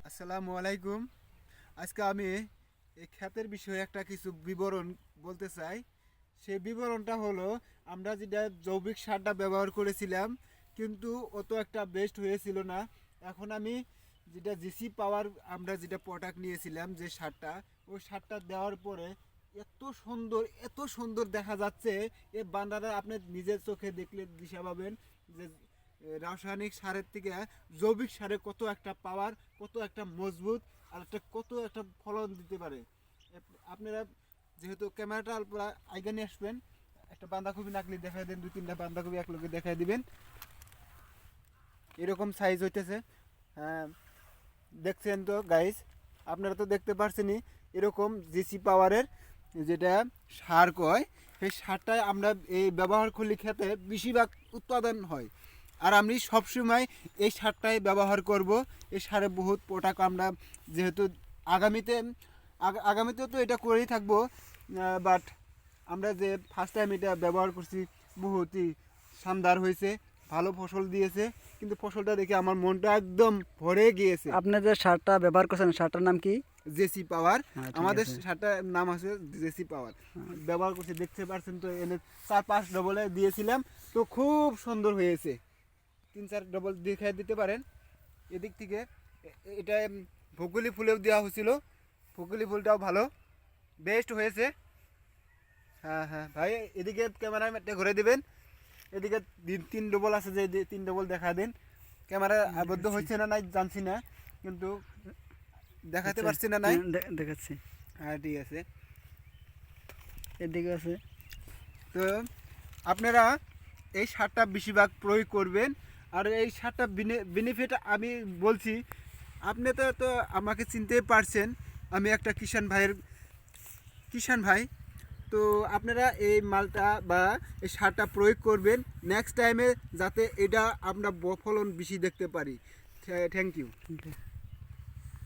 আসসালামু আলাইকুম। আজকে আমি এই ক্ষেতের বিষয়ে একটা কিছু বিবরণ বলতে চাই। সেই বিবরণটা হলো, আমরা যেটা জৈবিক সারটা ব্যবহার করেছিলাম কিন্তু অত একটা বেস্ট হয়েছিল না। এখন আমি যেটা জিসি পাওয়ার, আমরা যেটা প্রোডাক্ট নিয়েছিলাম যে সারটা, ওই সারটা দেওয়ার পরে এত সুন্দর দেখা যাচ্ছে। এ বান্দারা আপনি নিজের চোখে দেখলে দিশা পাবেন যে রাসায়নিক সারের থেকে জৈবিক সারে কত একটা পাওয়ার, কত একটা মজবুত, আর কত একটা ফলন দিতে পারে। আপনারা যেহেতু ক্যামেরাটা পুরো আইগা নিয়ে আসবেন, একটা বাঁধাকপি নাকলি দেখাই দেন, 2-3টা বাঁধাকপি এক লোকে দেখাই দিবেন। এরকম সাইজ হইতেছে। হ্যাঁ, দেখছেন তো গাইস, আপনারা তো দেখতে পারছেনই। এরকম জিসি পাওয়ারের যেটা সার কয়, সেই সারটাই আমরা এই ব্যবহার করলে খেতে বেশিরভাগ উৎপাদন হয়। আর আমি সবসময় এই সারটাই ব্যবহার করব। এই সারে বহুত প্রোডাক্ট আমরা যেহেতু আগামীতেও তো এটা করেই থাকবো। বাট আমরা যে ফার্স্ট টাইম এটা ব্যবহার করছি, বহুতই শানদার হয়েছে, ভালো ফসল দিয়েছে। কিন্তু ফসলটা দেখে আমার মনটা একদম ভরে গিয়েছে। আপনি যে সারটা ব্যবহার করছেন, সারটার নাম কি? জেসি পাওয়ার। ঠিক আমাদের আছে। সারটার নাম আছে জেসি পাওয়ার। ব্যবহার করছি, দেখতে পাচ্ছেন তো, এনে 4-5 ডবলে দিয়েছিলাম, তো খুব সুন্দর হয়েছে। 3-4 ডবল দেখাই দিতে পারেন এদিক থেকে। এটা ভুগুলি ফুলেও দেওয়া হয়েছিল, ভুগুলি ফুলটাও ভালো বেস্ট হয়েছে। হ্যাঁ হ্যাঁ ভাই, এদিকে ক্যামেরা একটা ঘুরে দিবেন। এদিকে 3 ডবল আছে, যে 3 ডবল দেখা দিন। ক্যামেরা আবদ্ধ হচ্ছে না নাই জানছি না, কিন্তু দেখাতে পারছি না নাই। দেখাচ্ছি। হ্যাঁ ঠিক আছে। এদিকে আছে। তো আপনারা এই সারটা বেশিরভাগ প্রয়োগ করবেন। আর এই সারটা বেনিফিট আমি বলছি, আপনি তো আমাকে চিনতেই পারছেন, আমি একটা কিষান ভাই। তো আপনারা এই মালটা বা এই সারটা প্রয়োগ করবেন নেক্সট টাইমে, যাতে এটা আমরা ফলন বেশি দেখতে পারি। Thank you.